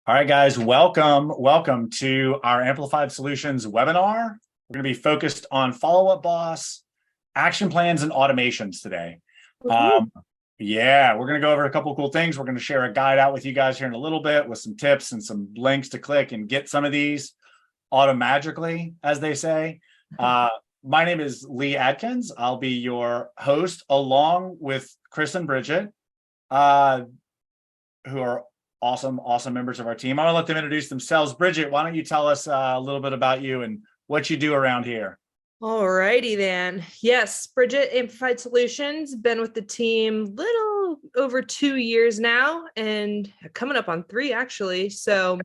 All right, guys, welcome to our Amplified Solutions webinar. We're going to be focused on Follow-Up Boss, action plans, and automations today. Yeah, we're going to go over a couple of cool things. We're going to share a guide out with you guys here in a little bit with some tips and some links to click and get some of these automagically, as they say. My name is Lee Adkins. I'll be your host along with Chris and Bridget, who are awesome members of our team. I'm gonna let them introduce themselves. Bridget, why don't you tell us a little bit about you and what you do around here? All righty then. Yes, Bridget, Amplified Solutions, been with the team little over 2 years now and coming up on 3 actually. So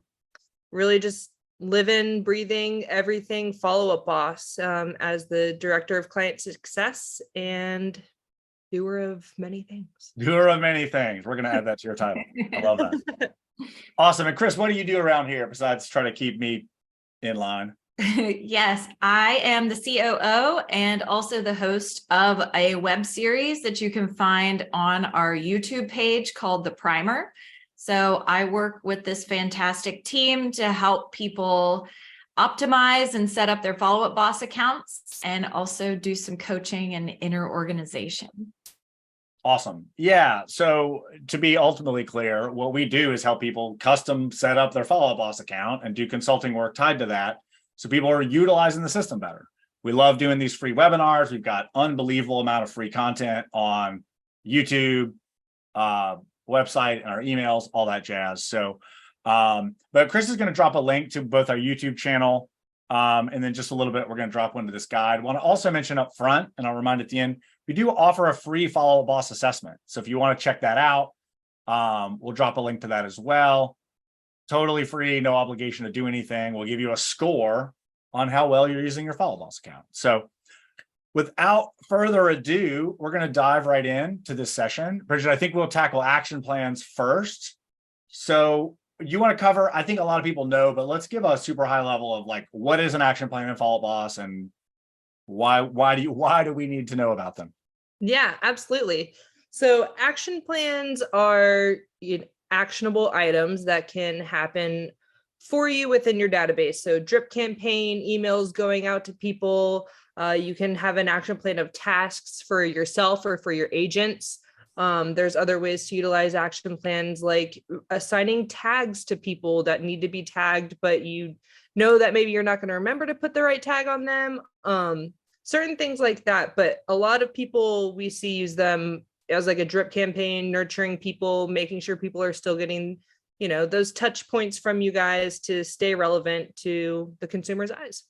really just living, breathing, everything Follow-Up Boss as the director of client success and doer of many things. Doer of many things. We're gonna add that to your title. I love that. Awesome. And Chris, what do you do around here besides try to keep me in line? Yes, I am the COO and also the host of a web series that you can find on our YouTube page called The Primer. So I work with this fantastic team to help people optimize and set up their Follow-Up Boss accounts and also do some coaching and inner organization. Awesome. Yeah. So to be ultimately clear, what we do is help people custom set up their Follow-Up Boss account and do consulting work tied to that. So people are utilizing the system better. We love doing these free webinars. We've got unbelievable amount of free content on YouTube, website, and our emails, all that jazz. So, but Chris is going to drop a link to both our YouTube channel and then just a little bit, we're going to drop one to this guide. I want to also mention up front, and I'll remind at the end, we do offer a free Follow-Up Boss assessment. So if you want to check that out, we'll drop a link to that as well. Totally free, no obligation to do anything. We'll give you a score on how well you're using your Follow-Up Boss account. So without further ado, we're going to dive right into this session. Bridget, I think we'll tackle action plans first. So you want to cover, I think a lot of people know, but let's give a super high level of like, what is an action plan in Follow-Up Boss and why do we need to know about them? Yeah, absolutely. So action plans are actionable items that can happen for you within your database. So drip campaign, emails going out to people. You can have an action plan of tasks for yourself or for your agents. There's other ways to utilize action plans like assigning tags to people that need to be tagged, but you know that maybe you're not going to remember to put the right tag on them. Certain things like that. But a lot of people we see use them as like a drip campaign, nurturing people, making sure people are still getting, those touch points from you guys to stay relevant to the consumer's eyes.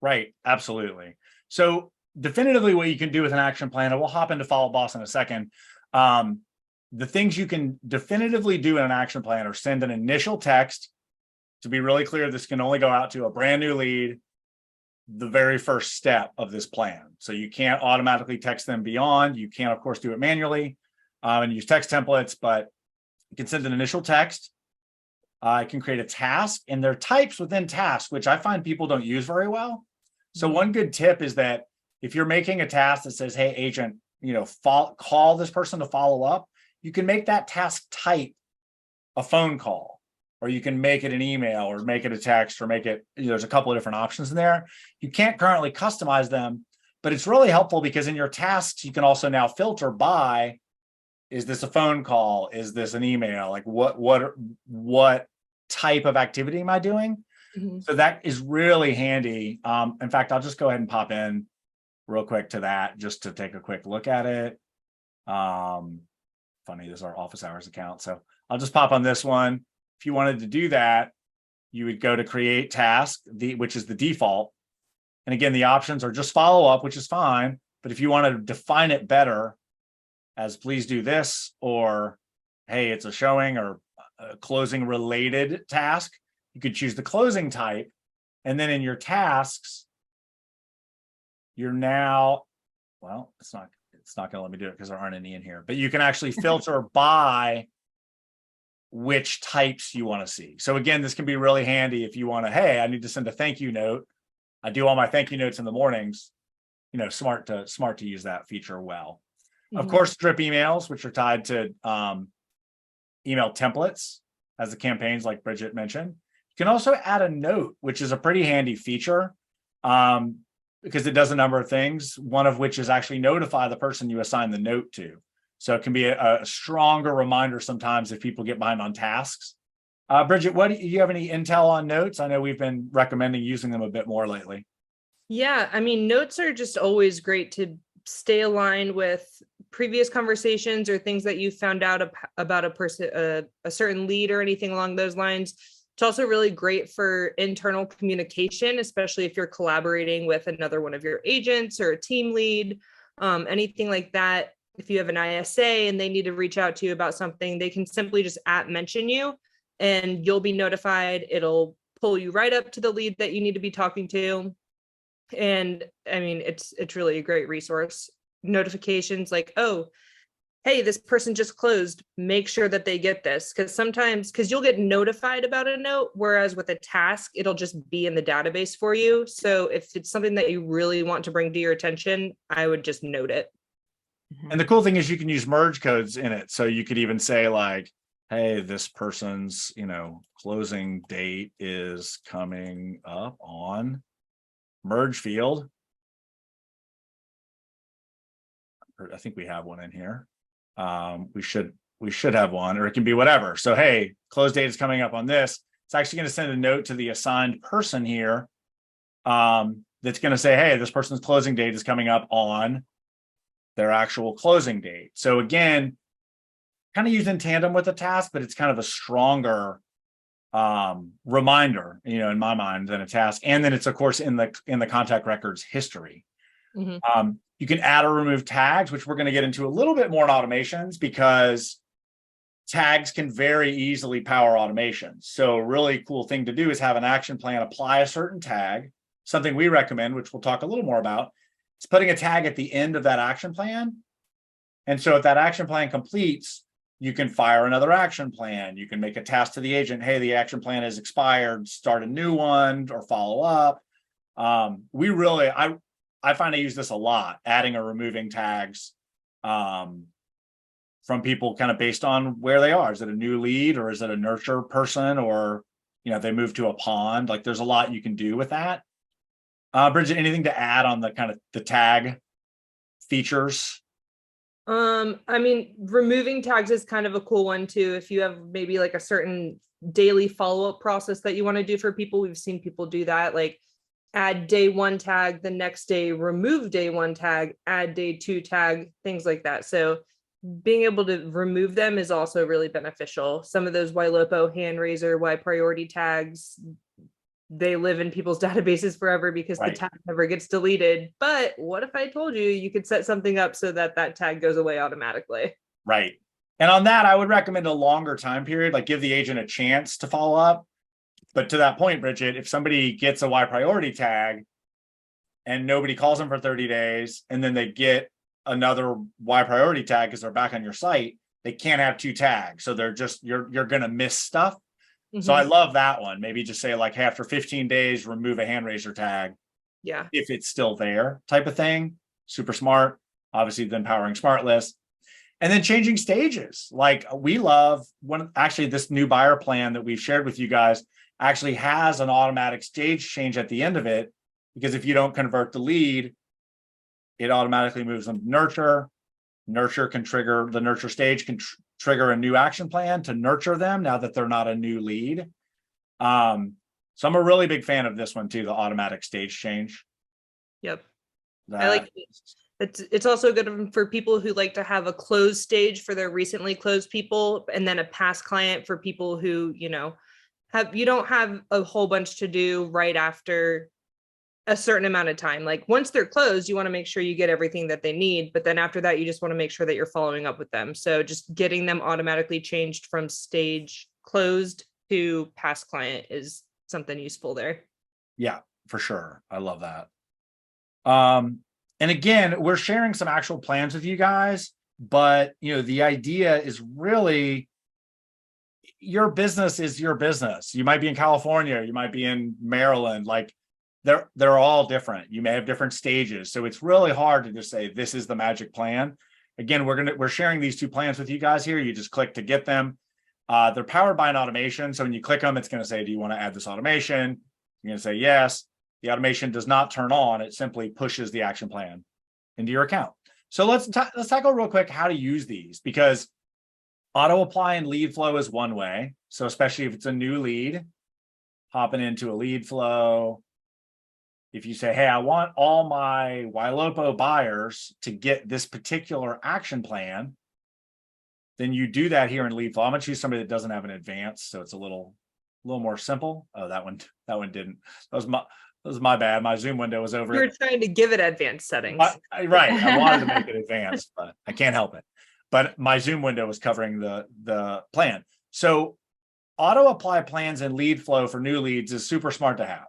Right. Absolutely. So definitively what you can do with an action plan, and we'll hop into Follow-Up Boss in a second. The things you can definitively do in an action plan are send an initial text. To be really clear, this can only go out to a brand new lead, the very first step of this plan. So you can't automatically text them beyond. You can, of course, do it manually and use text templates, but you can send an initial text. I can create a task, and there are types within tasks, which I find people don't use very well. So one good tip is that if you're making a task that says, hey, agent, call this person to follow up, you can make that task type a phone call, or you can make it an email or make it a text or make it, there's a couple of different options in there. You can't currently customize them, but it's really helpful because in your tasks, you can also now filter by, is this a phone call? Is this an email? Like what type of activity am I doing? Mm-hmm. So that is really handy. In fact, I'll just go ahead and pop in real quick to that just to take a quick look at it. Funny, this is our office hours account. So I'll just pop on this one. If you wanted to do that, you would go to create task, which is the default. And again, the options are just follow up, which is fine. But if you want to define it better as please do this, or hey, it's a showing or a closing related task, you could choose the closing type. And then in your tasks, you're now, well, it's not going to let me do it because there aren't any in here, but you can actually filter by which types you want to see. So again, this can be really handy if you want to, hey, I need to send a thank you note. I do all my thank you notes in the mornings, smart to use that feature well. Mm-hmm. Of course, drip emails, which are tied to email templates. as the campaigns, like Bridget mentioned. You can also add a note, which is a pretty handy feature, because it does a number of things, one of which is actually notify the person you assign the note to. So it can be a stronger reminder sometimes if people get behind on tasks. Bridget, do you have any intel on notes? I know we've been recommending using them a bit more lately. Yeah, I mean, notes are just always great to stay aligned with previous conversations or things that you found out about a person, a certain lead or anything along those lines. It's also really great for internal communication, especially if you're collaborating with another one of your agents or a team lead, anything like that. If you have an ISA and they need to reach out to you about something, they can simply just mention you and you'll be notified. It'll pull you right up to the lead that you need to be talking to. And I mean, it's really a great resource. Notifications like, oh, hey, this person just closed, make sure that they get this. Because you'll get notified about a note, whereas with a task, it'll just be in the database for you. So if it's something that you really want to bring to your attention, I would just note it. And the cool thing is you can use merge codes in it. So you could even say like, hey, this person's, closing date is coming up on merge field. I think we have one in here. We should have one, or it can be whatever. So, hey, close date is coming up on this. It's actually going to send a note to the assigned person here. That's going to say, hey, this person's closing date is coming up on their actual closing date. So again, kind of used in tandem with the task, but it's kind of a stronger reminder, in my mind, than a task. And then it's of course in the contact records history. Mm-hmm. You can add or remove tags, which we're going to get into a little bit more in automations, because tags can very easily power automations. So a really cool thing to do is have an action plan, apply a certain tag. Something we recommend, which we'll talk a little more about, is putting a tag at the end of that action plan. And so if that action plan completes, you can fire another action plan. You can make a task to the agent, hey, the action plan is expired, start a new one or follow up. I find I use this a lot, adding or removing tags from people kind of based on where they are. Is it a new lead, or is it a nurture person, or they move to a pond? Like there's a lot you can do with that. Bridget, anything to add on the kind of the tag features? I mean, removing tags is kind of a cool one too. If you have maybe like a certain daily follow-up process that you want to do for people, we've seen people do that, like add day 1 tag, the next day remove day 1 tag, add day 2 tag, things like that. So being able to remove them is also really beneficial. Some of those YLOPO, hand raiser, Y priority tags, they live in people's databases forever because the tag never gets deleted. But what if I told you could set something up so that tag goes away automatically? Right. And on that, I would recommend a longer time period, like give the agent a chance to follow up. But to that point, Bridget, if somebody gets a Y priority tag and nobody calls them for 30 days, and then they get another Y priority tag because they're back on your site, they can't have 2 tags. So they're just, you're going to miss stuff. Mm-hmm. So I love that one. Maybe just say like, hey, after 15 days, remove a hand raiser tag. Yeah. If it's still there, type of thing. Super smart. Obviously then powering smart list. And then changing stages. Like we love actually this new buyer plan that we've shared with you guys actually has an automatic stage change at the end of it, because if you don't convert the lead, it automatically moves them to nurture. Nurture can trigger, the nurture stage can trigger a new action plan to nurture them now that they're not a new lead. So I'm a really big fan of this one too, the automatic stage change. Yep. I like it. It's also good for people who like to have a closed stage for their recently closed people, and then a past client for people who, you don't have a whole bunch to do right after a certain amount of time. Like once they're closed, you want to make sure you get everything that they need. But then after that, you just want to make sure that you're following up with them. So just getting them automatically changed from stage closed to past client is something useful there. Yeah, for sure. I love that. And again, we're sharing some actual plans with you guys, but the idea is really your business is your business. You might be in California, you might be in Maryland, like they're all different. You may have different stages. So it's really hard to just say, this is the magic plan. Again, we're sharing these 2 plans with you guys here. You just click to get them. They're powered by an automation. So when you click them, it's going to say, do you want to add this automation? You're going to say yes. The automation does not turn on. It simply pushes the action plan into your account. So let's tackle real quick how to use these, because auto apply and lead flow is one way. So especially if it's a new lead, hopping into a lead flow. If you say, hey, I want all my Ylopo buyers to get this particular action plan, then you do that here in lead flow. I'm going to choose somebody that doesn't have an advance, so it's a little more simple. Oh, that one didn't. That was my bad. My Zoom window was over. You're trying to give it advanced settings. Right. I wanted to make it advanced, but I can't help it. But my Zoom window was covering the plan. So auto apply plans and lead flow for new leads is super smart to have.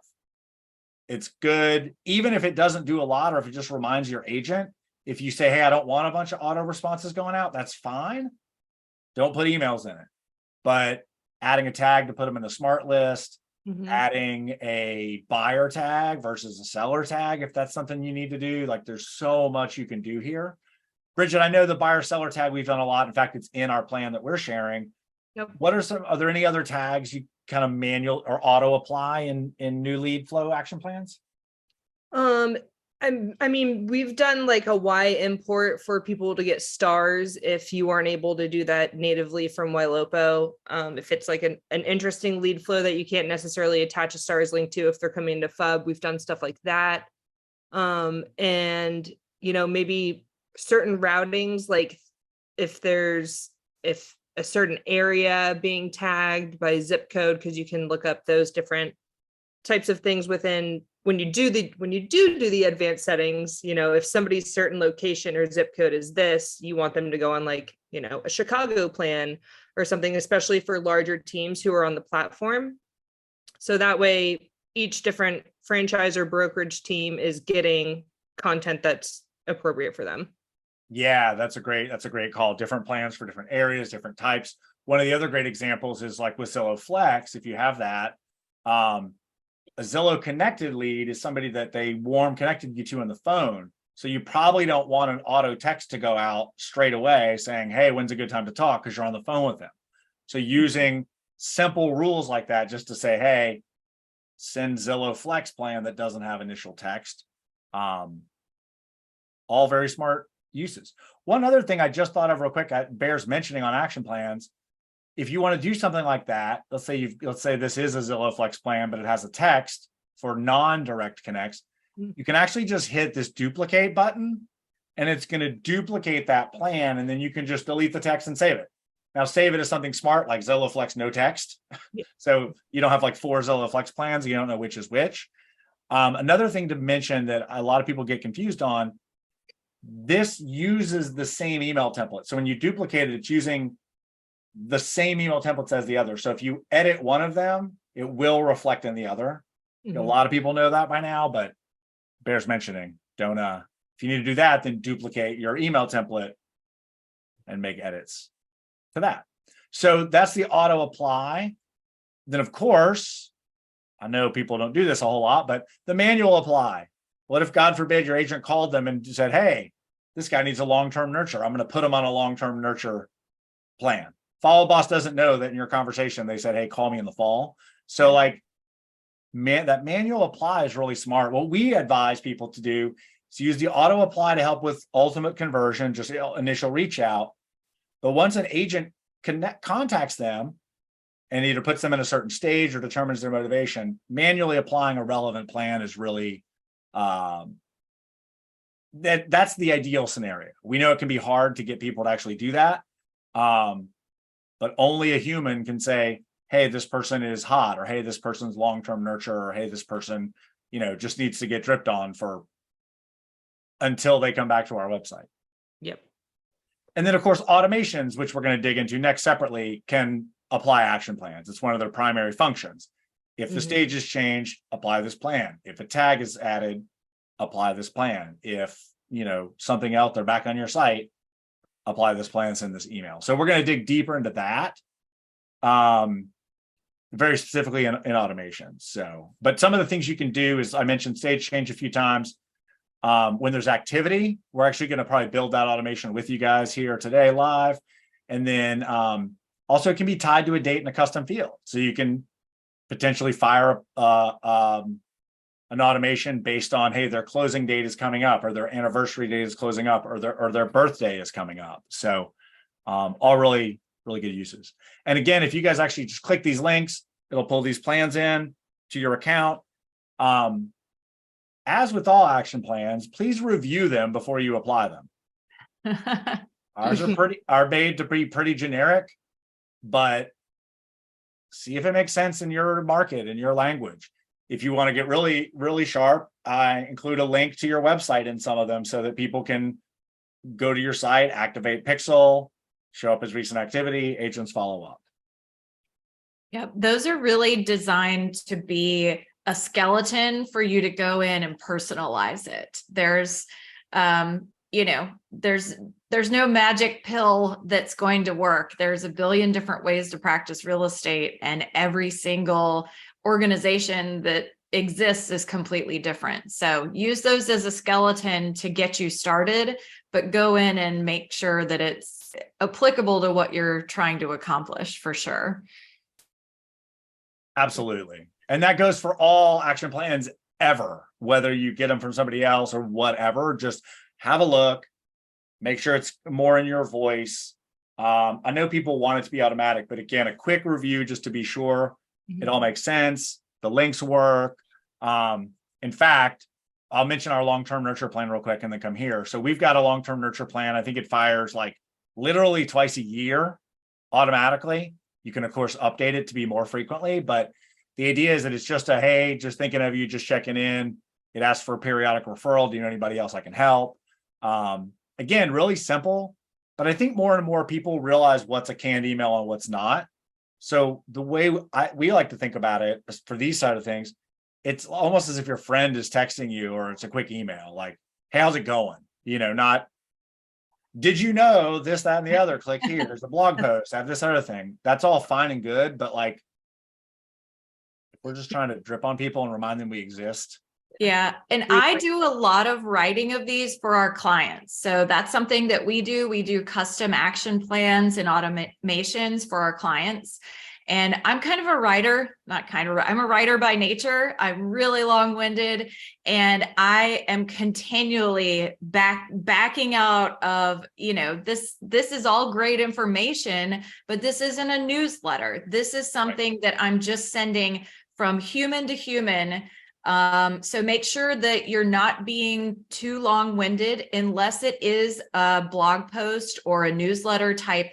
It's good, even if it doesn't do a lot, or if it just reminds your agent. If you say, hey, I don't want a bunch of auto responses going out, that's fine. Don't put emails in it. But adding a tag to put them in the smart list, adding a buyer tag versus a seller tag, if that's something you need to do, like there's so much you can do here. Bridget, I know the buyer seller tag we've done a lot. In fact, it's in our plan that we're sharing. Yep. Are there any other tags you kind of manual or auto apply in new lead flow action plans? I mean, we've done like a Y import for people to get stars if you aren't able to do that natively from Ylopo. If it's like an interesting lead flow that you can't necessarily attach a stars link to if they're coming to FUB, we've done stuff like that. And maybe certain routings, like if a certain area being tagged by zip code, because you can look up those different types of things within when you do the advanced settings. If somebody's certain location or zip code is this, you want them to go on like a Chicago plan or something, especially for larger teams who are on the platform. So that way each different franchise or brokerage team is getting content that's appropriate for them. Yeah, that's a great call. Different plans for different areas, different types. One of the other great examples is like with Zillow Flex. If you have that, a Zillow connected lead is somebody that they warm connected you to on the phone. So you probably don't want an auto text to go out straight away saying, hey, when's a good time to talk? Because you're on the phone with them. So using simple rules like that, just to say, hey, send Zillow Flex plan that doesn't have initial text. All very smart uses. One other thing I just thought of real quick, bears mentioning on action plans. If you want to do something like that, let's say this is a Zillow Flex plan, but it has a text for non-direct connects. You can actually just hit this duplicate button and it's going to duplicate that plan. And then you can just delete the text and save it. Now save it as something smart like Zillow Flex no text. Yeah. So you don't have like 4 Zillow Flex plans. You don't know which is which. Another thing to mention that a lot of people get confused on, this uses the same email template. So when you duplicate it, it's using the same email templates as the other. So if you edit one of them, it will reflect in the other. A lot of people know that by now, but bears mentioning. Don't if you need to do that, then duplicate your email template and make edits to that. So that's the auto apply. Then of course, I know people don't do this a whole lot, but the manual apply. What if, God forbid, your agent called them and said, hey, this guy needs a long-term nurture. I'm going to put him on a long-term nurture plan. Follow Boss doesn't know that in your conversation, they said, hey, call me in the fall. So like, that manual apply is really smart. What we advise people to do is use the auto apply to help with ultimate conversion, just initial reach out. But once an agent contacts them and either puts them in a certain stage or determines their motivation, manually applying a relevant plan is really, that's the ideal scenario. We know it can be hard to get people to actually do that. But only a human can say, hey, this person is hot, or hey, this person's long-term nurture, or hey, this person, just needs to get dripped on until they come back to our website. Yep. And then of course, automations, which we're going to dig into next separately, can apply action plans. It's one of their primary functions. If the stage is changed, apply this plan. If a tag is added, apply this plan. If, something else, they're back on your site, apply this plan, send this email. So we're going to dig deeper into that, very specifically in automation. So, but some of the things you can do is, I mentioned stage change a few times. When there's activity, we're actually going to probably build that automation with you guys here today live. And then Also, it can be tied to a date in a custom field. So you can potentially fire an automation based on, hey, their closing date is coming up, or their anniversary date is closing up, or their birthday is coming up. So all really, really good uses. And again, if you guys actually just click these links, it'll pull these plans in to your account. As with all action plans, please review them before you apply them. Ours are made to be pretty generic, but see if it makes sense in your market, in your language. If you want to get really, really sharp, I include a link to your website in some of them so that people can go to your site, activate Pixel, show up as recent activity, agents follow up. Yep, those are really designed to be a skeleton for you to go in and personalize it. There's, there's no magic pill that's going to work. There's a billion different ways to practice real estate, and every single organization that exists is completely different. So use those as a skeleton to get you started, but go in and make sure that it's applicable to what you're trying to accomplish for sure. Absolutely. And that goes for all action plans ever, whether you get them from somebody else or whatever. Just have a look, make sure it's more in your voice. I know people want it to be automatic, but again, a quick review just to be sure it all makes sense. The links work. In fact, I'll mention our long-term nurture plan real quick and then come here. So we've got a long-term nurture plan. I think it fires like literally twice a year automatically. You can, of course, update it to be more frequently, but the idea is that it's just a, hey, just thinking of you, just checking in. It asks for a periodic referral. Do you know anybody else I can help? Again, really simple, but I think more and more people realize what's a canned email and what's not. So the way we like to think about it for these side of things, it's almost as if your friend is texting you, or it's a quick email like, hey, how's it going? Not, did you know this, that, and the other? Click here. There's a blog post. I have this other thing. That's all fine and good. But like, if we're just trying to drip on people and remind them we exist. Yeah. And I do a lot of writing of these for our clients. So that's something that we do. We do custom action plans and automations for our clients. And I'm kind of a writer, I'm a writer by nature. I'm really long-winded, and I am continually backing out of, this is all great information, but this isn't a newsletter. This is something that I'm just sending from human to human. So make sure that you're not being too long-winded unless it is a blog post or a newsletter type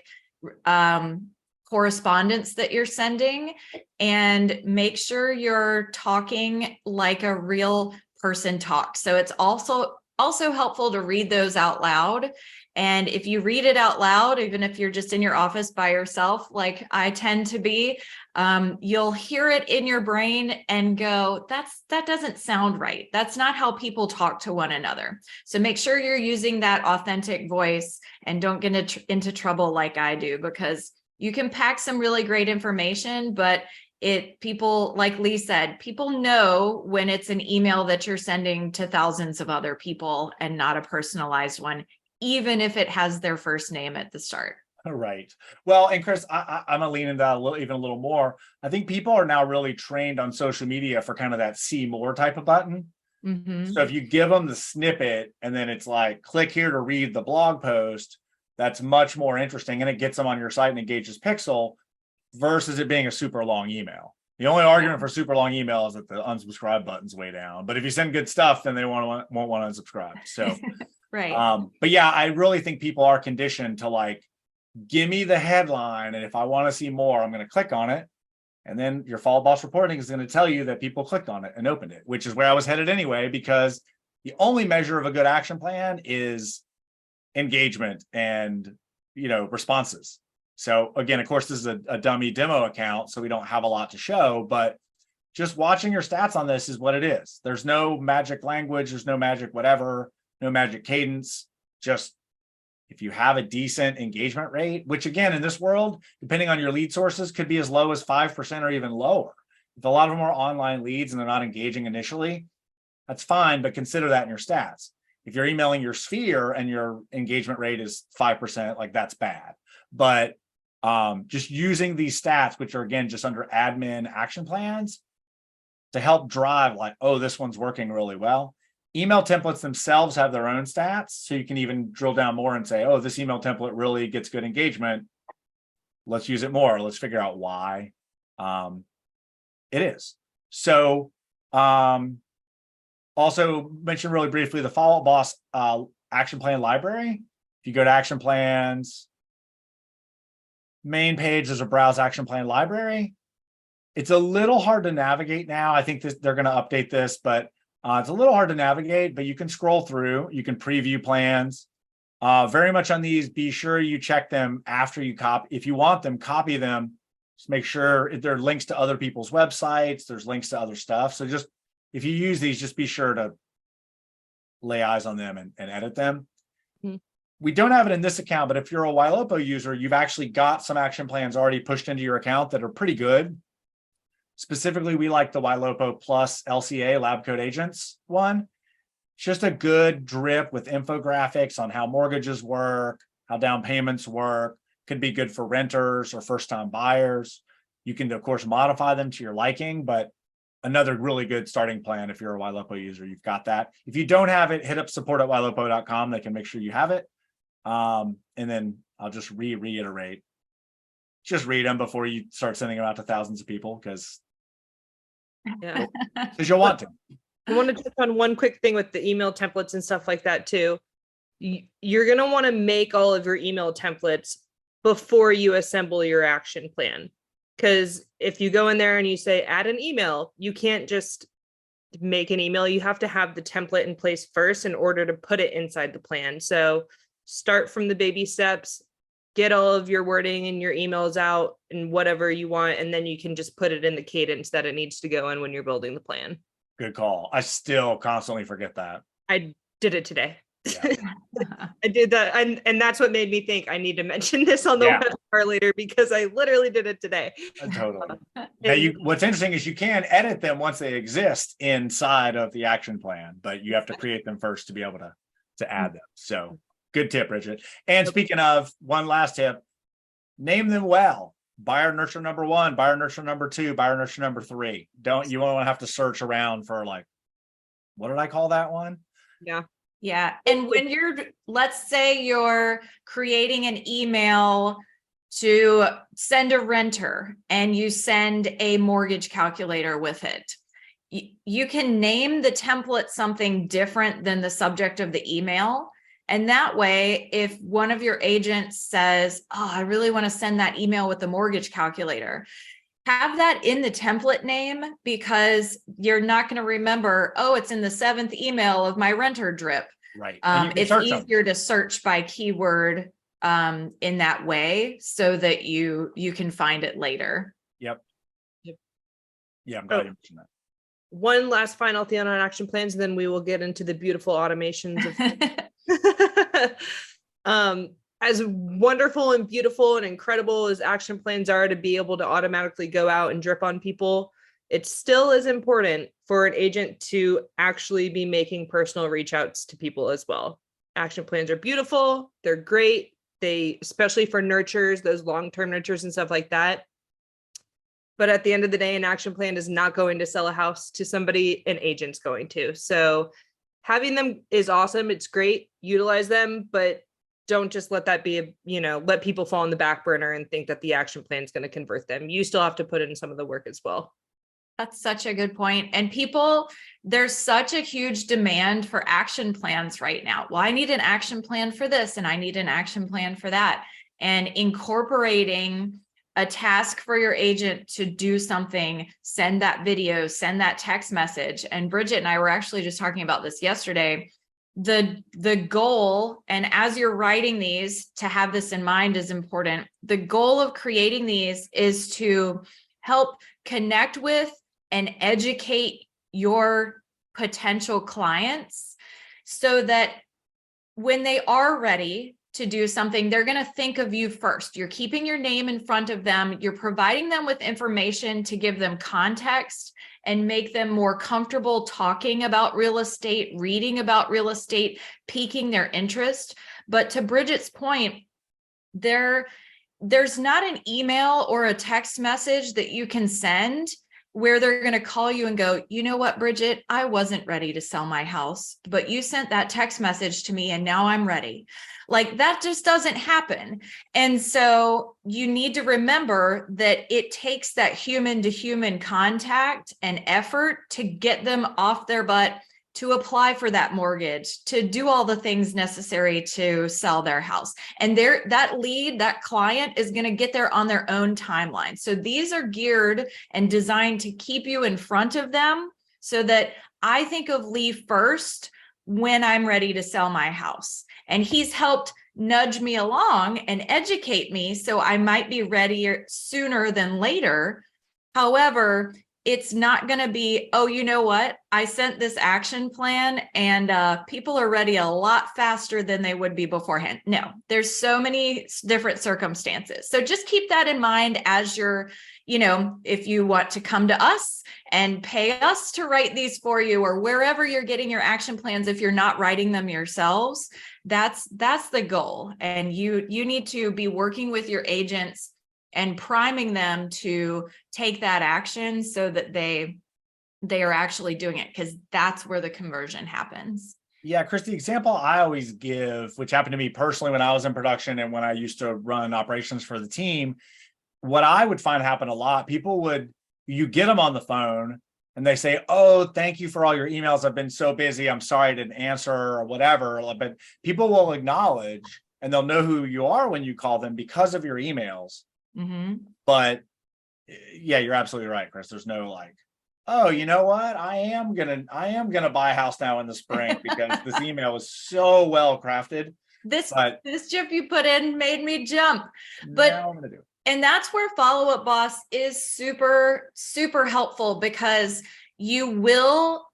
correspondence that you're sending, and make sure you're talking like a real person talks. So it's also helpful to read those out loud. And if you read it out loud, even if you're just in your office by yourself, like I tend to be, you'll hear it in your brain and go, that doesn't sound right. That's not how people talk to one another. So make sure you're using that authentic voice and don't get into trouble like I do, because you can pack some really great information, but people, like Lee said, people know when it's an email that you're sending to thousands of other people and not a personalized one, even if it has their first name at the start. Right. Well, and Chris, I'm gonna lean into that even a little more. I think people are now really trained on social media for kind of that see more type of button. Mm-hmm. So if you give them the snippet and then it's like, click here to read the blog post, that's much more interesting, and it gets them on your site and engages Pixel, versus it being a super long email. The only argument for super long email is that the unsubscribe button's way down. But if you send good stuff, then they won't want to unsubscribe. So, right. But yeah, I really think people are conditioned to like, give me the headline, and if I want to see more, I'm going to click on it. And then your follow boss reporting is going to tell you that people clicked on it and opened it, which is where I was headed anyway, because the only measure of a good action plan is engagement and responses. So again, of course, this is a dummy demo account, so we don't have a lot to show, but just watching your stats on this is what it is. There's no magic language, there's no magic whatever, no magic cadence. Just if you have a decent engagement rate, which again, in this world, depending on your lead sources, could be as low as 5% or even lower. If a lot of them are online leads and they're not engaging initially, that's fine, but consider that in your stats. If you're emailing your sphere and your engagement rate is 5%, like that's bad. But Just using these stats, which are again just under admin action plans, to help drive like, oh, this one's working really well. Email templates themselves have their own stats, so you can even drill down more and say, oh, this email template really gets good engagement. Let's use it more. Let's figure out why it is. So also mention really briefly the Follow Up Boss action plan library. If you go to action plans, main page, there's a browse action plan library. It's a little hard to navigate now. I think they're going to update this, but it's a little hard to navigate, but you can scroll through, you can preview plans. Very much on these, be sure you check them after you copy. If you want them, copy them. Just make sure if there are links to other people's websites, there's links to other stuff. So just, if you use these, just be sure to lay eyes on them and edit them. Mm-hmm. We don't have it in this account, but if you're a Ylopo user, you've actually got some action plans already pushed into your account that are pretty good. Specifically, we like the Ylopo Plus LCA Lab Code Agents one. It's just a good drip with infographics on how mortgages work, how down payments work. Could be good for renters or first-time buyers. You can, of course, modify them to your liking, but another really good starting plan if you're a Ylopo user, you've got that. If you don't have it, hit up support@ylopo.com. They can make sure you have it. And then I'll just reiterate. Just read them before you start sending them out to thousands of people, because Yeah. you'll want to. I want to touch on one quick thing with the email templates and stuff like that too. You're going to want to make all of your email templates before you assemble your action plan. Because if you go in there and you say, add an email, you can't just make an email. You have to have the template in place first in order to put it inside the plan. So start from the baby steps, get all of your wording and your emails out and whatever you want, and then you can just put it in the cadence that it needs to go in when you're building the plan. Good call. I still constantly forget that. I did it today. Yeah. I did that. And that's what made me think I need to mention this on the Yeah. webinar later, because I literally did it today. Totally. Now, what's interesting is you can edit them once they exist inside of the action plan, but you have to create them first to be able to add them. So good tip, Bridget. And speaking of, one last tip, name them well. Buyer nurture number 1, buyer nurture number 2, buyer nurture number 3. You won't have to search around for like, what did I call that one? Yeah. Yeah. And when let's say you're creating an email to send a renter and you send a mortgage calculator with it, you can name the template something different than the subject of the email. And that way, if one of your agents says, oh, I really want to send that email with the mortgage calculator, have that in the template name, because you're not going to remember, oh, it's in the 7th email of my renter drip. Right. It's easier to search by keyword in that way so that you can find it later. Yep. Yeah, I'm glad you mentioned that. One last final thing on action plans, and then we will get into the beautiful automations of as wonderful and beautiful and incredible as action plans are to be able to automatically go out and drip on people, it still is important for an agent to actually be making personal reach outs to people as well. Action plans are beautiful. They're great. Especially for nurtures, those long-term nurtures and stuff like that. But at the end of the day, an action plan is not going to sell a house to somebody, an agent's going to. So having them is awesome. It's great. Utilize them, but don't just let that be, let people fall on the back burner and think that the action plan is going to convert them. You still have to put in some of the work as well. That's such a good point. And there's such a huge demand for action plans right now. Well, I need an action plan for this, and I need an action plan for that. And incorporating a task for your agent to do something, send that video, send that text message. And Bridget and I were actually just talking about this yesterday. The goal, and as you're writing these, to have this in mind is important. The goal of creating these is to help connect with and educate your potential clients so that when they are ready to do something, they're going to think of you first. You're keeping your name in front of them. You're providing them with information to give them context and make them more comfortable talking about real estate, reading about real estate, piquing their interest. But to Bridget's point, there's not an email or a text message that you can send where they're going to call you and go, you know what, Bridget, I wasn't ready to sell my house, but you sent that text message to me and now I'm ready. Like that just doesn't happen. And so you need to remember that it takes that human to human contact and effort to get them off their butt, to apply for that mortgage, to do all the things necessary to sell their house. And that lead, that client is going to get there on their own timeline. So these are geared and designed to keep you in front of them so that I think of Lee first when I'm ready to sell my house. And he's helped nudge me along and educate me so I might be ready sooner than later. However, it's not going to be, oh, you know what? I sent this action plan and people are ready a lot faster than they would be beforehand. No, there's so many different circumstances. So just keep that in mind as you're, if you want to come to us and pay us to write these for you, or wherever you're getting your action plans, if you're not writing them yourselves, that's the goal. And you need to be working with your agents and priming them to take that action so that they are actually doing it, because that's where the conversion happens. Yeah, Chris, the example I always give, which happened to me personally when I was in production and when I used to run operations for the team, what I would find happen a lot, you get them on the phone and they say, oh, thank you for all your emails. I've been so busy. I'm sorry I didn't answer or whatever. But people will acknowledge and they'll know who you are when you call them because of your emails. Mm-hmm. But yeah, you're absolutely right, Chris. There's no like, oh, you know what? I am gonna buy a house now in the spring because this email was so well crafted. This GIF you put in made me jump. But now I'm gonna do it. And that's where Follow Up Boss is super, super helpful, because you will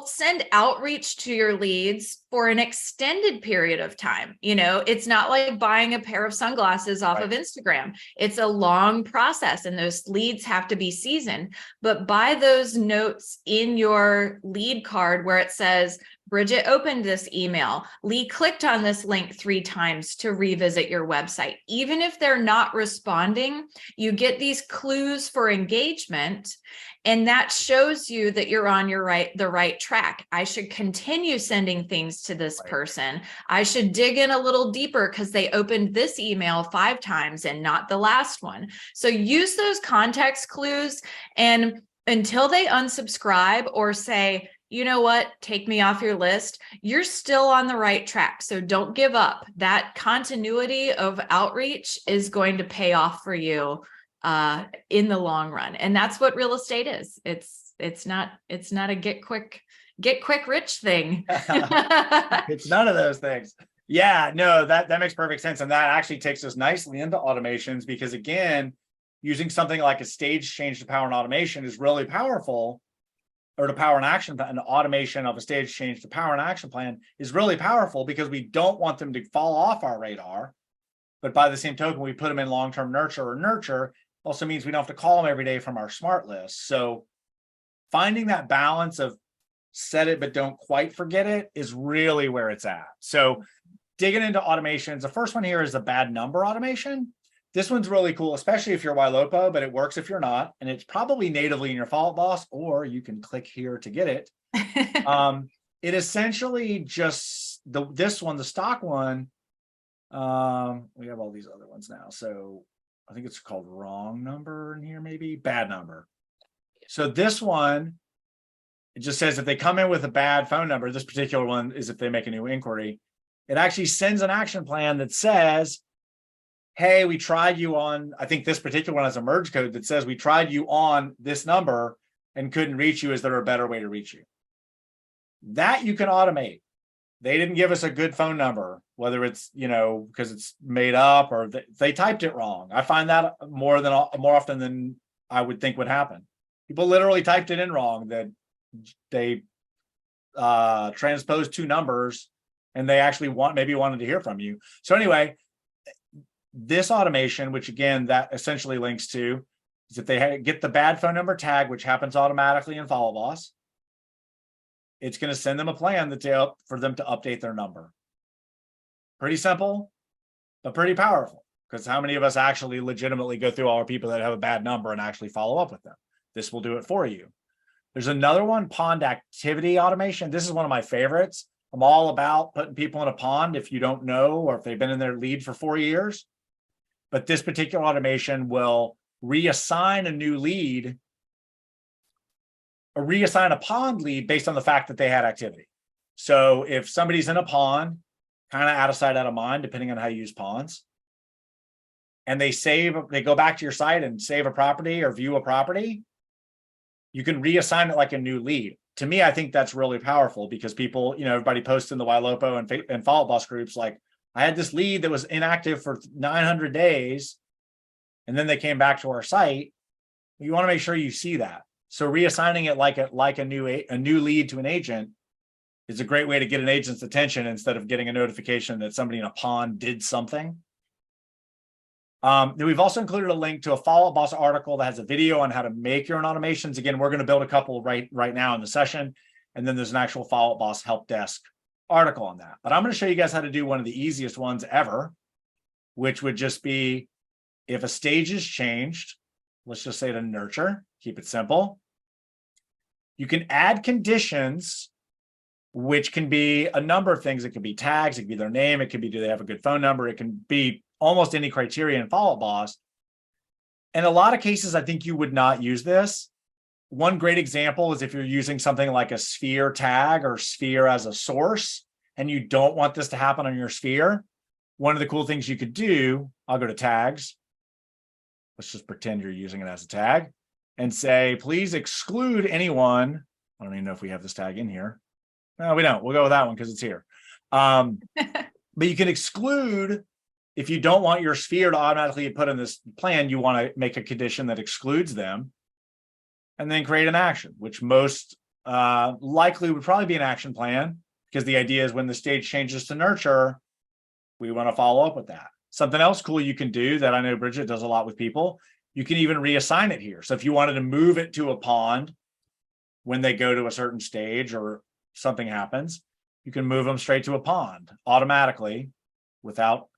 send outreach to your leads for an extended period of time. It's not like buying a pair of sunglasses off of Instagram. It's a long process and those leads have to be seasoned. But by those notes in your lead card where it says, Bridget opened this email, Lee clicked on this link 3 times to revisit your website. Even if they're not responding, you get these clues for engagement, and that shows you that you're on the right track. I should continue sending things to this person. I should dig in a little deeper because they opened this email 5 times and not the last one. So use those context clues, and until they unsubscribe or say, you know what, take me off your list, you're still on the right track. So don't give up. That continuity of outreach is going to pay off for you in the long run. And that's what real estate is. It's not a get quick rich thing. It's none of those things. Yeah, no, that makes perfect sense. And that actually takes us nicely into automations, because again, using something like a stage change to power and automation is really powerful. Or to power an action, an automation of a stage change to power and action plan is really powerful, because we don't want them to fall off our radar. But by the same token, we put them in long-term nurture also means we don't have to call them every day from our smart list. So finding that balance of set it, but don't quite forget it is really where it's at. So digging into automations, the first one here is the bad number automation. This one's really cool, especially if you're YLOPO, but it works if you're not. And it's probably natively in your Follow Up Boss, or you can click here to get it. It essentially just, this one, the stock one, we have all these other ones now. So I think it's called wrong number in here, maybe bad number. So this one, it just says if they come in with a bad phone number, this particular one is if they make a new inquiry, it actually sends an action plan that says, hey, we tried you on, I think this particular one has a merge code that says we tried you on this number and couldn't reach you. Is there a better way to reach you? That you can automate. They didn't give us a good phone number, whether it's, because it's made up or they typed it wrong. I find that more often than I would think would happen. People literally typed it in wrong, that they transposed 2 numbers and they actually wanted to hear from you. So anyway, this automation, which again, that essentially links to, is if they get the bad phone number tag, which happens automatically in Follow Up Boss, it's going to send them a plan for them to update their number. Pretty simple, but pretty powerful. Because how many of us actually legitimately go through all our people that have a bad number and actually follow up with them? This will do it for you. There's another one, pond activity automation. This is one of my favorites. I'm all about putting people in a pond if you don't know, or if they've been in their lead for 4 years. But this particular automation will reassign a new lead, or reassign a pond lead based on the fact that they had activity. So if somebody's in a pond, kind of out of sight, out of mind, depending on how you use ponds, and they go back to your site and save a property or view a property, you can reassign it like a new lead. To me, I think that's really powerful because people, everybody posts in the YLOPO and Follow Up Boss groups, like, I had this lead that was inactive for 900 days, and then they came back to our site. You want to make sure you see that. So reassigning it like a new lead to an agent is a great way to get an agent's attention instead of getting a notification that somebody in a pond did something. Then we've also included a link to a Follow Up Boss article that has a video on how to make your own automations. Again, we're going to build a couple right now in the session. And then there's an actual Follow Up Boss help desk article on that. But I'm going to show you guys how to do one of the easiest ones ever, which would just be if a stage is changed, let's just say to nurture, keep it simple. You can add conditions, which can be a number of things. It could be tags, it could be their name, it could be do they have a good phone number, it can be almost any criteria in Follow Up Boss. In a lot of cases, I think you would not use this. One great example is if you're using something like a sphere tag or sphere as a source, and you don't want this to happen on your sphere. One of the cool things you could do, I'll go to tags. Let's just pretend you're using it as a tag and say, please exclude anyone. I don't even know if we have this tag in here. No, we don't. We'll go with that one because it's here. But you can exclude. If you don't want your sphere to automatically put in this plan, you want to make a condition that excludes them and then create an action, which most likely would probably be an action plan, because the idea is when the stage changes to nurture, we want to follow up with that. Something else cool you can do that I know Bridget does a lot with people, you can even reassign it here. So if you wanted to move it to a pond when they go to a certain stage or something happens, you can move them straight to a pond automatically without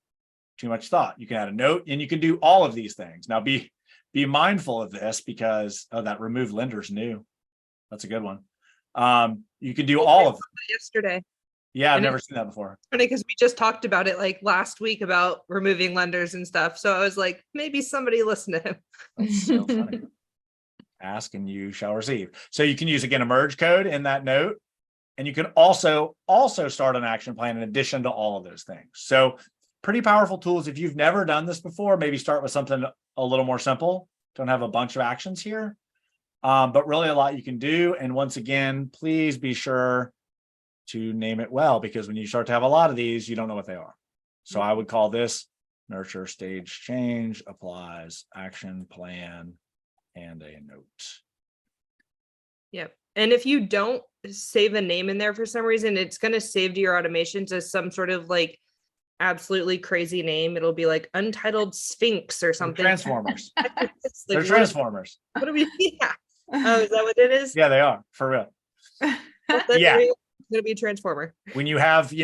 too much thought. You can add a note and you can do all of these things. Now be mindful of this because that remove lenders new. That's a good one. You can do all of them. Yesterday. Yeah, I've never seen that before. Funny because we just talked about it like last week about removing lenders and stuff. So I was like, maybe somebody listen to him. That's so funny. Ask and you shall receive. So you can use again a merge code in that note. And you can also start an action plan in addition to all of those things. So pretty powerful tools. If you've never done this before, maybe start with something a little more simple. Don't have a bunch of actions here, but really a lot you can do. And once again, please be sure to name it well, because when you start to have a lot of these, you don't know what they are. So I would call this nurture stage change, applies, action plan, and a note. Yep. And if you don't save a name in there for some reason, it's going to save to your automations as some sort of like absolutely crazy name. It'll be like Untitled Sphinx or something. Transformers. They're Like, Transformers. what do we? Yeah. Oh, is that what it is? Yeah, they are, for real. Yeah. It's gonna be a transformer. When you have,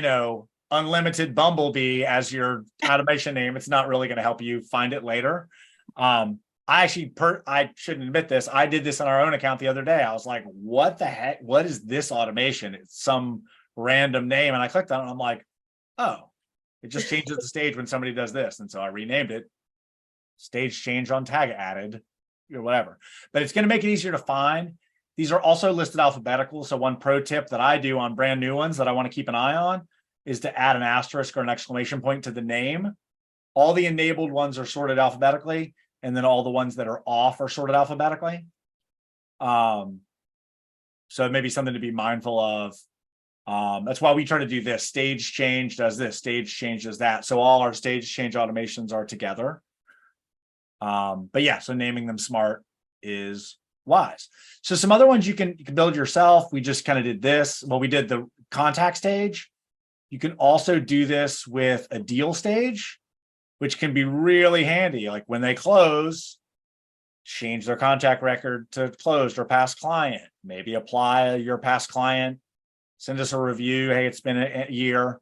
unlimited Bumblebee as your automation name, it's not really going to help you find it later. I shouldn't admit this. I did this on our own account the other day. I was like, what the heck? What is this automation? It's some random name. And I clicked on it and I'm like, oh, it just changes the stage when somebody does this. And so I renamed it stage change on tag added or whatever, but it's going to make it easier to find. These are also listed alphabetical. So one pro tip that I do on brand new ones that I want to keep an eye on is to add an asterisk or an exclamation point to the name. All the enabled ones are sorted alphabetically, and then all the ones that are off are sorted alphabetically. So it may be something to be mindful of. That's why we try to do this. Stage change does this, stage change does that. So all our stage change automations are together. But yeah, so naming them smart is wise. So some other ones you can build yourself. We just kind of did this. Well, we did the contact stage. You can also do this with a deal stage, which can be really handy. Like when they close, change their contact record to closed or past client. Maybe apply your past client, send us a review. Hey, it's been a year,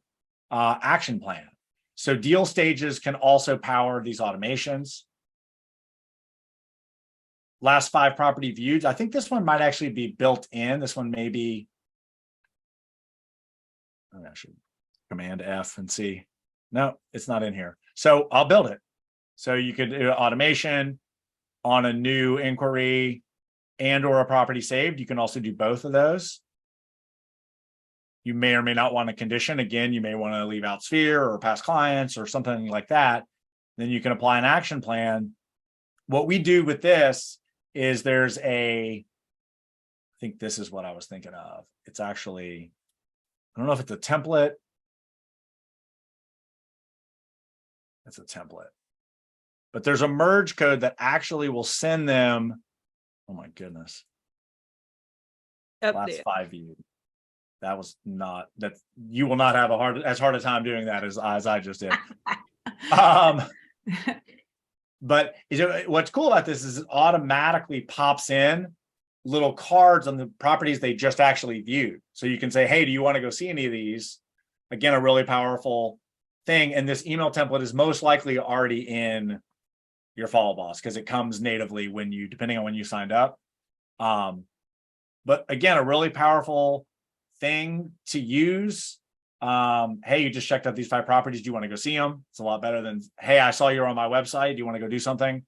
action plan. So deal stages can also power these automations. Last 5 property views. I think this one might actually be built in. This one may be. I should Command F and see. No, it's not in here. So I'll build it. So you could do automation on a new inquiry and or a property saved. You can also do both of those. You may or may not want a condition. Again, you may want to leave out sphere or past clients or something like that. Then you can apply an action plan. What we do with this is there's I think this is what I was thinking of. It's actually, I don't know if it's a template. It's a template. But there's a merge code that actually will send them. Oh my goodness. Last 5 views. That was not that you will not have as hard a time doing that as I just did. But what's cool about this is it automatically pops in little cards on the properties they just actually viewed. So you can say, hey, do you want to go see any of these? Again, a really powerful thing. And this email template is most likely already in your Follow Boss because it comes natively depending on when you signed up. But again, a really powerful thing to use. Hey, you just checked out these 5 properties. Do you want to go see them? It's a lot better than, hey, I saw you're on my website. Do you want to go do something?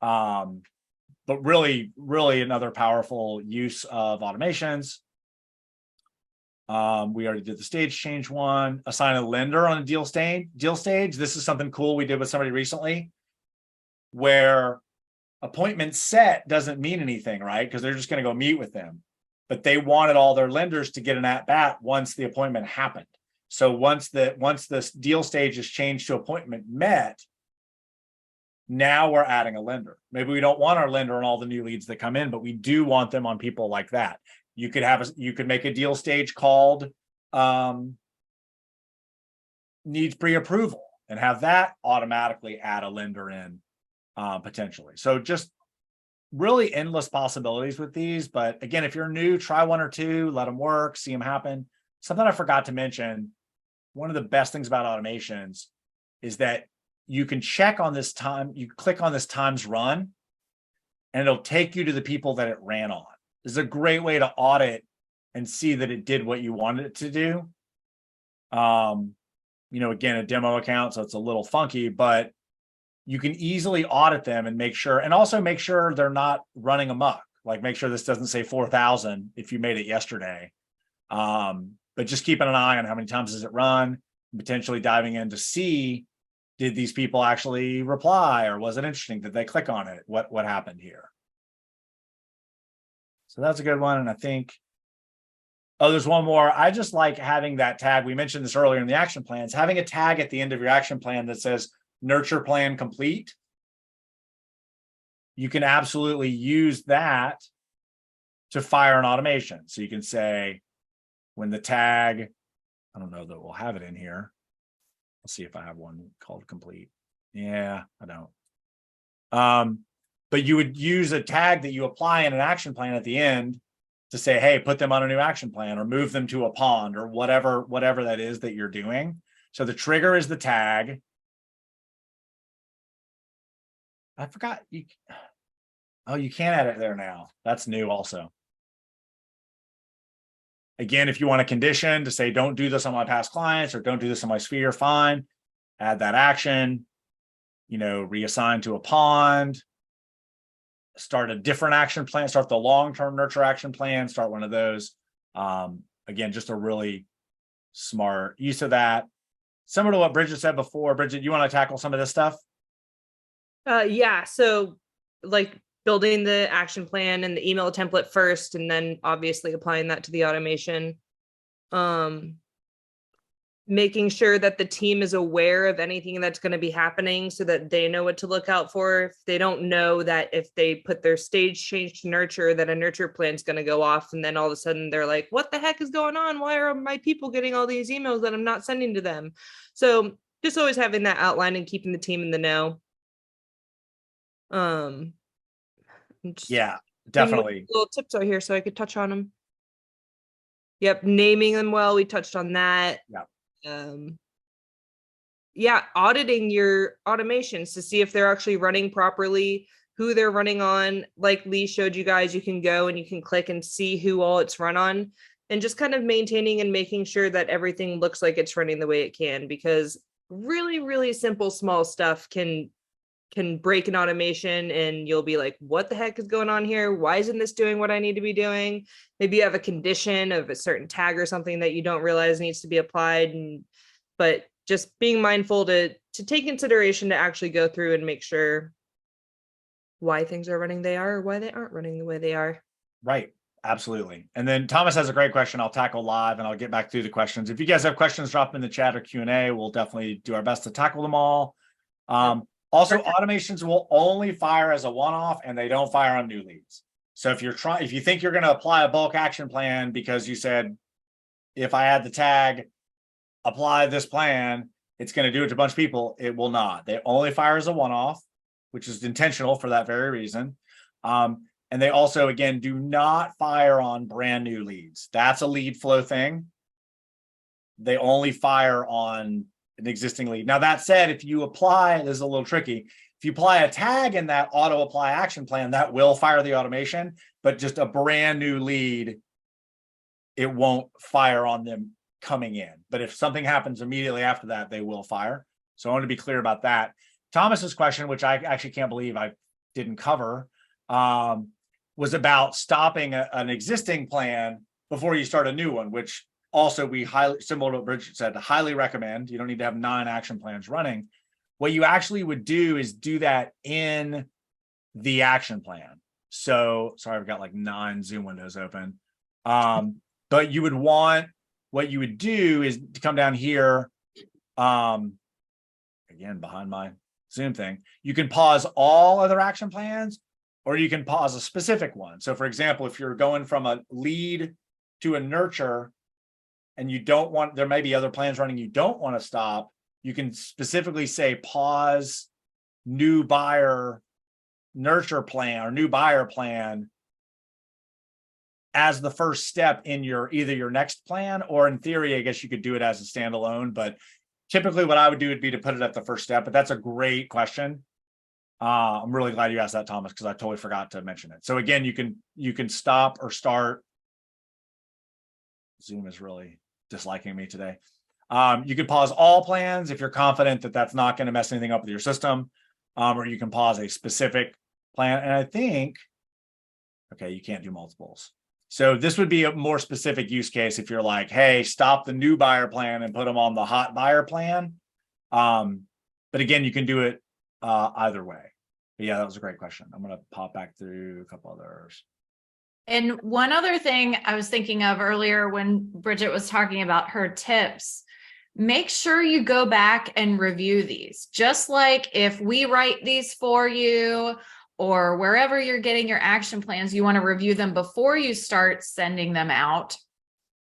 But really, really another powerful use of automations. We already did the stage change one. Assign a lender on a deal stage. This is something cool we did with somebody recently where appointment set doesn't mean anything, right? Because they're just going to go meet with them. But they wanted all their lenders to get an at-bat once the appointment happened. So once this deal stage is changed to appointment met, now we're adding a lender. Maybe we don't want our lender on all the new leads that come in, but we do want them on people like that. You could make a deal stage called needs pre-approval and have that automatically add a lender in potentially. So just really endless possibilities with these. But again, if you're new, try 1 or 2, let them work, see them happen. Something I forgot to mention, one of the best things about automations is that you can check on this time, you click on this times run, and it'll take you to the people that it ran on. This is a great way to audit and see that it did what you wanted it to do. Again, a demo account, so it's a little funky, but you can easily audit them and make sure they're not running amok. Like make sure this doesn't say 4,000 if you made it yesterday. But just keeping an eye on how many times does it run, potentially diving in to see, did these people actually reply or was it interesting? Did they click on it? What happened here? So that's a good one. And I think, there's one more. I just like having that tag. We mentioned this earlier in the action plans, having a tag at the end of your action plan that says nurture plan complete. You can absolutely use that to fire an automation. So you can say when the tag, I don't know that we'll have it in here. Let's see if I have one called complete. Yeah, I don't. But you would use a tag that you apply in an action plan at the end to say, hey, put them on a new action plan or move them to a pond or whatever that is that you're doing. So the trigger is the tag. I forgot you can add it there now. That's new also. Again, if you want a condition to say, don't do this on my past clients or don't do this on my sphere, fine. Add that action, reassign to a pond, start a different action plan, start the long-term nurture action plan, start one of those. Again, just a really smart use of that. Similar to what Bridget said before. Bridget, you want to tackle some of this stuff? Yeah. So like building the action plan and the email template first, and then obviously applying that to the automation. Making sure that the team is aware of anything that's going to be happening so that they know what to look out for. If they don't know that if they put their stage change to nurture, that a nurture plan is going to go off. And then all of a sudden they're like, what the heck is going on? Why are my people getting all these emails that I'm not sending to them? So just always having that outline and keeping the team in the know. Yeah, definitely. Little tips out here so I could touch on them. Yep. Naming them well. We touched on that. Yeah. auditing your automations to see if they're actually running properly, who they're running on. Like Lee showed you guys, you can go and you can click and see who all it's run on, and just kind of maintaining and making sure that everything looks like it's running the way it can, because really, really simple, small stuff can break an automation and you'll be like, what the heck is going on here? Why isn't this doing what I need to be doing? Maybe you have a condition of a certain tag or something that you don't realize needs to be applied. But just being mindful to take consideration to actually go through and make sure why things are running they are, or why they aren't running the way they are. Right. Absolutely. And then Thomas has a great question I'll tackle live, and I'll get back through the questions. If you guys have questions, drop them in the chat or Q&A. We'll definitely do our best to tackle them all. Also, automations will only fire as a one-off, and they don't fire on new leads. So if you think you're going to apply a bulk action plan because you said, if I add the tag, apply this plan, it's going to do it to a bunch of people, it will not. They only fire as a one-off, which is intentional for that very reason. And they also, again, do not fire on brand new leads. That's a lead flow thing. They only fire on an existing lead. Now, that said, if you apply, this is a little tricky. If you apply a tag in that auto apply action plan, that will fire the automation, but just a brand new lead, it won't fire on them coming in. But if something happens immediately after that, they will fire. So I want to be clear about that. Thomas's question, which I actually can't believe I didn't cover, was about stopping an existing plan before you start a new one, which also we highly, similar to what Bridget said, highly recommend. You don't need to have 9 action plans running. What you actually would do is do that in the action plan. So sorry, I've got like 9 Zoom windows open. But you would want, what you would do is to come down here, again, behind my Zoom thing, you can pause all other action plans, or you can pause a specific one. So for example, if you're going from a lead to a nurture, and you don't want, there may be other plans running you don't want to stop, you can specifically say pause new buyer nurture plan or new buyer plan as the first step in your either your next plan, or in theory, I guess you could do it as a standalone, but typically what I would do would be to put it at the first step. But that's a great question. I'm really glad you asked that, Thomas, because I totally forgot to mention it. So again, you can stop or start. Zoom is really disliking me today. You can pause all plans if you're confident that that's not going to mess anything up with your system, or you can pause a specific plan. And I think, okay, you can't do multiples. So this would be a more specific use case if you're like, hey, stop the new buyer plan and put them on the hot buyer plan. But again, you can do it either way. But yeah, that was a great question. I'm going to pop back through a couple others. And one other thing I was thinking of earlier when Bridget was talking about her tips, make sure you go back and review these. Just like if we write these for you or wherever you're getting your action plans, you want to review them before you start sending them out.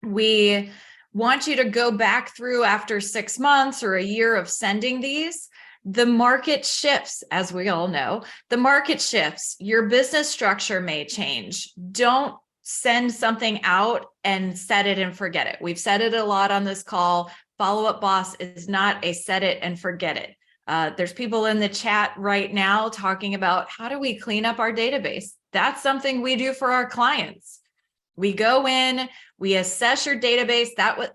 We want you to go back through after 6 months or a year of sending these. The market shifts, as we all know, the market shifts, your business structure may change. Don't send something out and set it and forget it. We've said it a lot on this call. Follow Up Boss is not a set it and forget it. There's people in the chat right now talking about how do we clean up our database? That's something we do for our clients. We go in, we assess your database.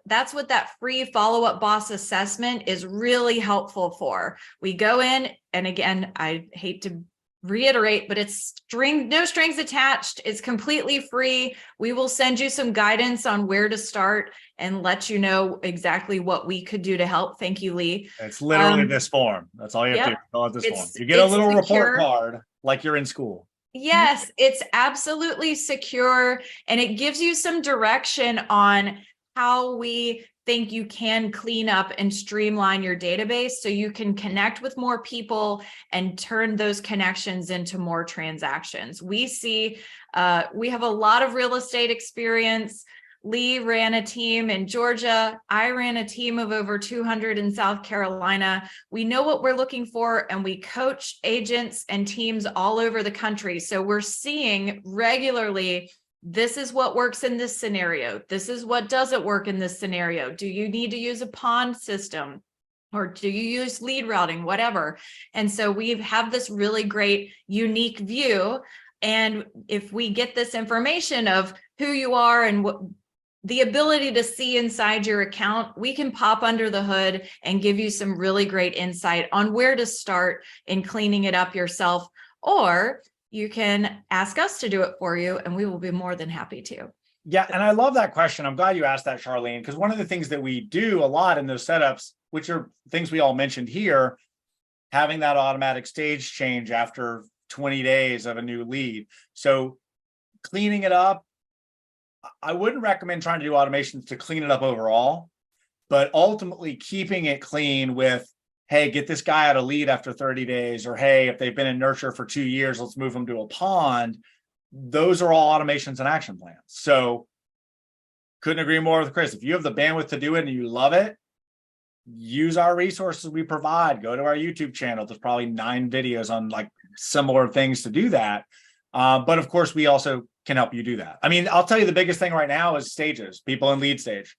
That's what that free Follow Up Boss assessment is really helpful for. We go in, and again, I hate to reiterate, but it's no strings attached. It's completely free. We will send you some guidance on where to start and let you know exactly what we could do to help. Thank you, Lee. It's literally this form. That's all you have to do. Fill out this form. You get a little report card like you're in school. Yes, it's absolutely secure, and it gives you some direction on how we think you can clean up and streamline your database so you can connect with more people and turn those connections into more transactions. We see, we have a lot of real estate experience. Lee ran a team in Georgia. I ran a team of over 200 in South Carolina. We know what we're looking for, and we coach agents and teams all over the country. So we're seeing regularly, this is what works in this scenario. This is what doesn't work in this scenario. Do you need to use a pond system? or do you use lead routing, whatever. And so we have this really great, unique view. And if we get this information of who you are and what the ability to see inside your account, we can pop under the hood and give you some really great insight on where to start in cleaning it up yourself, or you can ask us to do it for you, and we will be more than happy to. Yeah, and I love that question. I'm glad you asked that, Charlene, because one of the things that we do a lot in those setups, which are things we all mentioned here, having that automatic stage change after 20 days of a new lead. So cleaning it up, I wouldn't recommend trying to do automations to clean it up overall, but ultimately keeping it clean with, hey, get this guy out of lead after 30 days, or hey, if they've been in nurture for 2 years, let's move them to a pond. Those are all automations and action plans. So couldn't agree more with Chris. If you have the bandwidth to do it and you love it, use our resources we provide. Go to our YouTube channel. There's probably 9 videos on like similar things to do that. But of course, we also can help you do that. I mean, I'll tell you the biggest thing right now is stages, people in lead stage.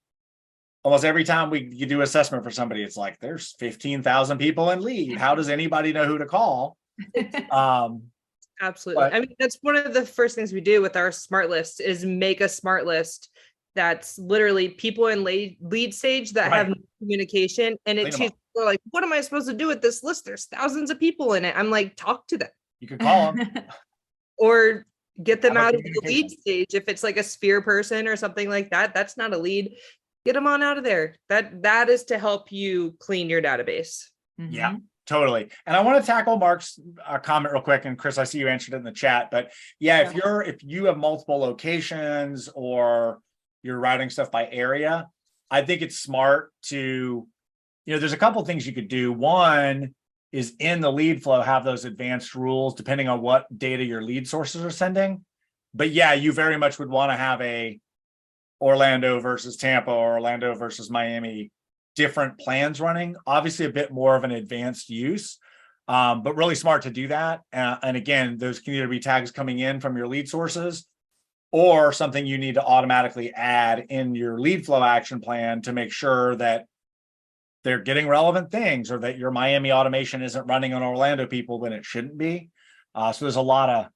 Almost every time you do assessment for somebody, it's like, there's 15,000 people in lead. How does anybody know who to call? Absolutely. But- I mean, that's one of the first things we do with our smart list is make a smart list that's literally people in lead stage that have no communication. And Clean it 'em teaches people like, what am I supposed to do with this list? There's thousands of people in it. I'm like, talk to them You could call them. or get them Have a out of the lead communication. stage. If it's like a sphere person or something like that, that's not a lead. Get them on out of there. That is to help you clean your database. Yeah. Mhm. Totally. And I want to tackle Mark's comment real quick. And Chris, I see you answered it in the chat, but yeah, if you have multiple locations or you're routing stuff by area, I think it's smart to, there's a couple things you could do. One is in the lead flow, have those advanced rules depending on what data your lead sources are sending. But yeah, you very much would want to have a Orlando versus Tampa or Orlando versus Miami different plans running, obviously a bit more of an advanced use, but really smart to do that. And again, those can either be tags coming in from your lead sources or something you need to automatically add in your lead flow action plan to make sure that they're getting relevant things or that your Miami automation isn't running on Orlando people when it shouldn't be. So there's a lot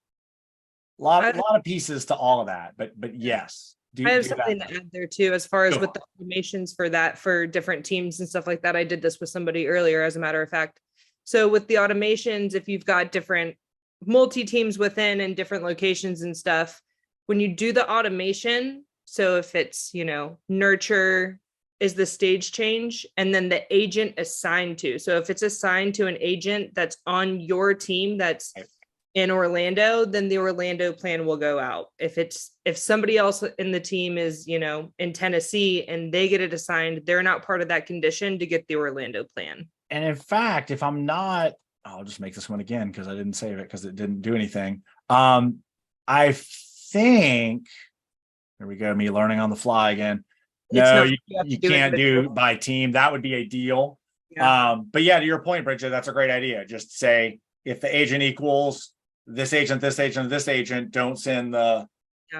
of pieces to all of that, but yes. I have something to add there too, as far as Go. with the automations for that, for different teams and stuff like that. I did this with somebody earlier, as a matter of fact. So with the automations, if you've got different multi-teams within and different locations and stuff, when you do the automation, so if it's, nurture is the stage change and then the agent assigned to. So if it's assigned to an agent that's on your team that's in Orlando, then the Orlando plan will go out. If somebody else in the team is, in Tennessee and they get it assigned, they're not part of that condition to get the Orlando plan. And in fact, if I'm not, I'll just make this one again because I didn't save it because it didn't do anything. I think, here we go, me learning on the fly again. No, you can't do by team. That would be a deal. Yeah. But yeah, to your point, Bridget, that's a great idea. Just say if the agent equals this agent, this agent, this agent, don't send the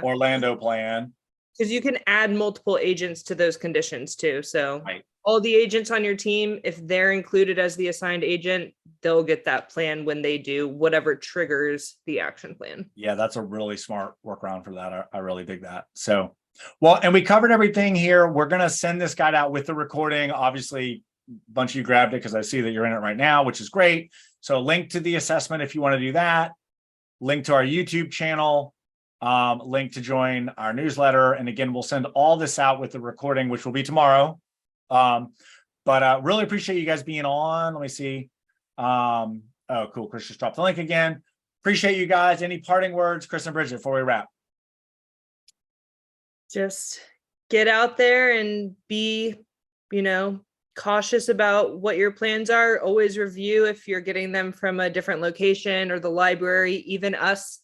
Orlando plan. Because you can add multiple agents to those conditions too. So Right. all the agents on your team, if they're included as the assigned agent, they'll get that plan when they do whatever triggers the action plan. Yeah, that's a really smart workaround for that. I really dig that. So, well, and we covered everything here. We're going to send this guide out with the recording. Obviously, a bunch of you grabbed it because I see that you're in it right now, which is great. So link to the assessment if you want to do that. Link to our YouTube channel, link to join our newsletter. And again, we'll send all this out with the recording, which will be tomorrow. But really appreciate you guys being on. Let me see. Oh, cool. Chris just dropped the link again. Appreciate you guys. Any parting words, Chris and Bridget, before we wrap? Just get out there and be, cautious about what your plans are. Always review if you're getting them from a different location or the library, even us.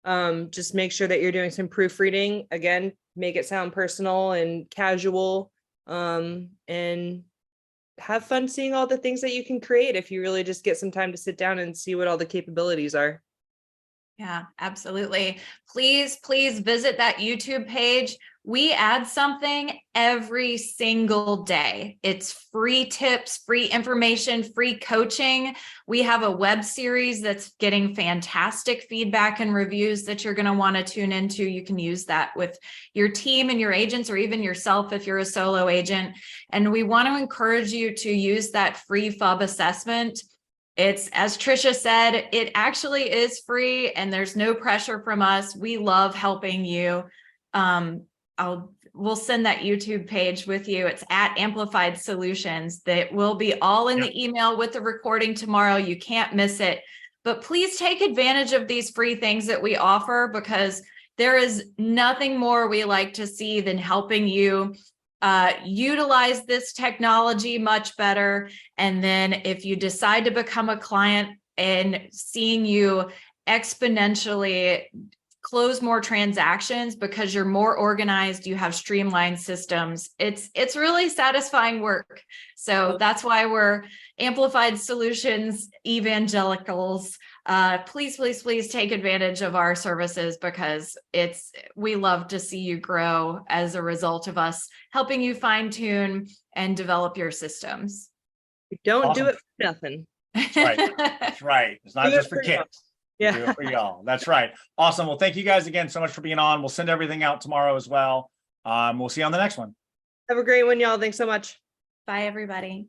Just make sure that you're doing some proofreading. Again, make it sound personal and casual, and have fun seeing all the things that you can create if you really just get some time to sit down and see what all the capabilities are. Yeah, absolutely. Please visit that YouTube page. We add something every single day. It's free tips, free information, free coaching. We have a web series that's getting fantastic feedback and reviews that you're going to want to tune into. You can use that with your team and your agents, or even yourself if you're a solo agent. And we want to encourage you to use that free FUB assessment. It's, as Trisha said, it actually is free and there's no pressure from us. We love helping you. We'll send that YouTube page with you. It's at Amplified Solutions. That will be all in the email with the recording tomorrow. You can't miss it. But please take advantage of these free things that we offer, because there is nothing more we like to see than helping you utilize this technology much better. And then if you decide to become a client, and seeing you exponentially close more transactions because you're more organized, you have streamlined systems. It's really satisfying work. So that's why we're Amplified Solutions evangelicals. Please, please, please take advantage of our services, because we love to see you grow as a result of us helping you fine tune and develop your systems. We don't Awesome. do it for nothing. That's right. That's right. It's not Do it just for for y'all. kids. We do Yeah. it for y'all. That's right. Awesome. Well, thank you guys again so much for being on. We'll send everything out tomorrow as well. We'll see you on the next one. Have a great one, y'all. Thanks so much. Bye, everybody.